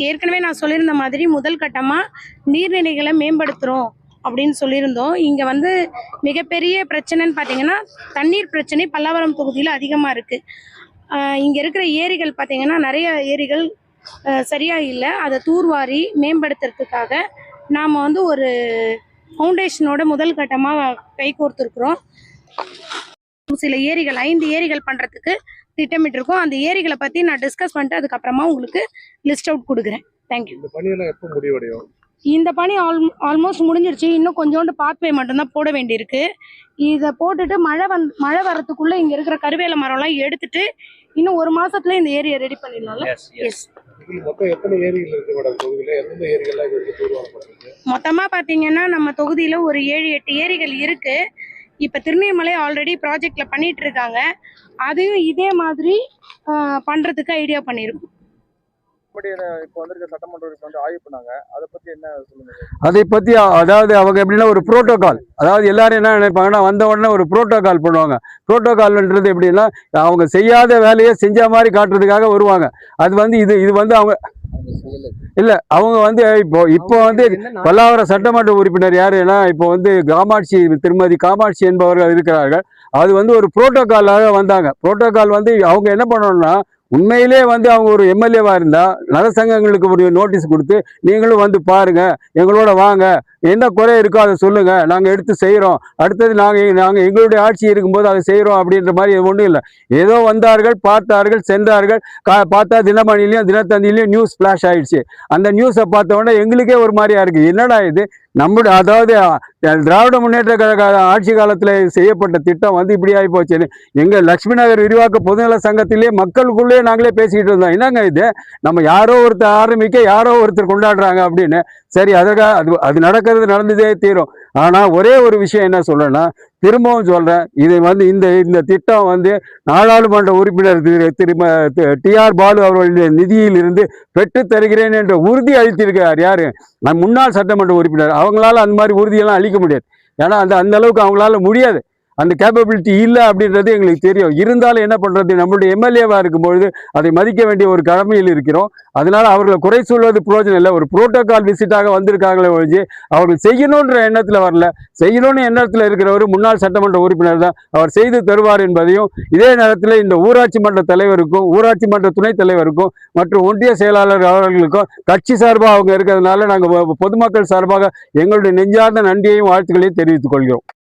ஏற்கனவே நான் சொல்லியிருந்த மாதிரி முதல் கட்டமாக நீர்நிலைகளை மேம்படுத்துகிறோம் அப்படின்னு சொல்லியிருந்தோம். இங்கே வந்து மிகப்பெரிய பிரச்சனைன்னு பார்த்தீங்கன்னா தண்ணீர் பிரச்சனை பல்லாவரம் தொகுதியில் அதிகமாக இருக்குது. இங்கே இருக்கிற ஏரிகள் பார்த்தீங்கன்னா நிறைய ஏரிகள் சரியாக இல்லை. அதை தூர்வாரி மேம்படுத்துறதுக்காக நாம் வந்து ஒரு ஃபவுண்டேஷனோட முதல் கட்டமாக கைகோர்த்துருக்குறோம். சில ஏரிகள் 5 ஏரிகள் பண்ணுறதுக்கு திட்டமிட்டிருக்கோம். அந்த ஏரிகளை பற்றி நான் டிஸ்கஸ் பண்ணிட்டு அதுக்கப்புறமா உங்களுக்கு லிஸ்ட் அவுட் கொடுக்குறேன். தேங்க்யூ. இந்த பணியெல்லாம் எப்போ முடிவடையும்? இந்த பணி ஆல்மோஸ்ட் முடிஞ்சிருச்சு. இன்னும் கொஞ்சோண்டு பாத்வே மட்டும்தான் போட வேண்டியிருக்கு. இதை போட்டுட்டு மழை வரத்துக்குள்ளே இங்கே இருக்கிற கருவேல மரம்லாம் எடுத்துட்டு இன்னும் 1 மாசத்துல இந்த ஏரியை ரெடி பண்ணிடலாம்ல. எஸ். மொத்தம் எத்தனை ஏரிகள் இருக்கு மேடம் தொகுதியில்? எந்தெந்த ஏரிகள்லாம் இது தூர்வாரப்பட்டிருக்கு? மொத்தமாக பார்த்தீங்கன்னா நம்ம தொகுதியில் ஒரு 7-8 ஏரிகள் இருக்கு. இப்போ திருநெல்வேலி ஆல்ரெடி ப்ராஜெக்டில் பண்ணிட்டு இருக்காங்க. அதையும் இதே மாதிரி பண்ணுறதுக்கு ஐடியா பண்ணியிருக்கோம். இப்போ வந்திருக்க சட்டமன்ற உறுப்பினர் வந்து ஆய்வு பண்ணாங்க. அதை பற்றி என்ன சொல்லுங்க? அதை பற்றி அதாவது அவங்க எப்படின்னா ஒரு புரோட்டோகால், அதாவது எல்லாரும் என்ன நினைப்பாங்கன்னா வந்த உடனே ஒரு புரோட்டோகால் பண்ணுவாங்க. புரோட்டோகால்ன்றது எப்படின்னா அவங்க செய்யாத வேலையை செஞ்ச மாதிரி காட்டுறதுக்காக வருவாங்க. அது வந்து இது வந்து அவங்க இல்லை, அவங்க வந்து இப்போ வந்து பல்லாவரம் சட்டமன்ற உறுப்பினர் யாருன்னா இப்போ வந்து திருமதி காமாட்சி என்பவர்கள் இருக்கிறார்கள். அது வந்து ஒரு புரோட்டோகாலாக வந்தாங்க. புரோட்டோகால் வந்து அவங்க என்ன பண்ணணும்னா உண்மையிலே வந்து அவங்க ஒரு எம்எல்ஏவா இருந்தா நல சங்கங்களுக்கு ஒரு நோட்டீஸ் கொடுத்து நீங்களும் வந்து பாருங்க, எங்களோட வாங்க, என்ன குறை இருக்கோ அதை சொல்லுங்க, நாங்கள் எடுத்து செய்கிறோம், அடுத்தது நாங்கள் எங்களுடைய ஆட்சி இருக்கும்போது அதை செய்கிறோம் அப்படின்ற மாதிரி ஒன்றும் இல்லை. ஏதோ வந்தார்கள், பார்த்தார்கள், சென்றார்கள். பார்த்தா தினமணிலையும் தினத்தந்திலையும் நியூஸ் ஃப்ளாஷ் ஆயிடுச்சு. அந்த நியூஸை பார்த்த உடனே எங்களுக்கே ஒரு மாதிரியா இருக்கு. என்னடா இது, நம்முடைய அதாவது திராவிட முன்னேற்ற கழக ஆட்சி காலத்தில் செய்யப்பட்ட திட்டம் வந்து இப்படி ஆகி போச்சுன்னு எங்கள் லட்சுமி நகர் விரிவாக்க பொதுநல சங்கத்திலே மக்களுக்குள்ளே நாங்களே பேசிக்கிட்டு இருந்தோம். என்னங்க இது, நம்ம யாரோ ஒருத்தர் ஆரம்பிக்க யாரோ ஒருத்தர் கொண்டாடுறாங்க அப்படின்னு. சரி, அதுக்காக அது நடந்ததே தீரும். ஆனால் ஒரே ஒரு விஷயம் என்ன சொல்றேன்னா, திரும்பவும் சொல்றேன், இது வந்து இந்த திட்டம் வந்து நாடாளுமன்ற உறுப்பினர் TR பாலு அவர்களுடைய நிதியில் இருந்து பெற்று தருகிறேன் என்ற உறுதி அளித்திருக்கிறார். யாரு? முன்னாள் சட்டமன்ற உறுப்பினர். அவங்களால அந்த மாதிரி உறுதியெல்லாம் அளிக்க முடியாது. ஏன்னா அந்த அளவுக்கு அவங்களால முடியாது, அந்த கேப்பபிலிட்டி இல்லை அப்படின்றது எங்களுக்கு தெரியும். இருந்தாலும் என்ன பண்ணுறது, நம்மளுடைய எம்எல்ஏவாக இருக்கும்பொழுது அதை மதிக்க வேண்டிய ஒரு கடமையில் இருக்கிறோம். அதனால அவர்களை குறை சொல்வது பிரயோஜனம் இல்லை. ஒரு புரோட்டோகால் விசிட்டாக வந்திருக்காங்களே ஒழிஞ்சு அவர்கள் செய்யணுன்ற எண்ணத்தில் வரல. செய்யணும்னு எண்ணத்தில் இருக்கிறவர் முன்னாள் சட்டமன்ற உறுப்பினர் தான், அவர் செய்து தருவார் என்பதையும், இதே நேரத்தில் இந்த ஊராட்சி மன்ற தலைவருக்கும் ஊராட்சி மன்ற துணைத் தலைவருக்கும் மற்றும் ஒன்றிய செயலாளர் அவர்களுக்கும் கட்சி சார்பாக அவங்க இருக்கிறதுனால நாங்கள் பொதுமக்கள் சார்பாக எங்களுடைய நெஞ்சார்ந்த நன்றியையும் வாழ்த்துக்களையும் தெரிவித்துக் கொள்கிறோம்.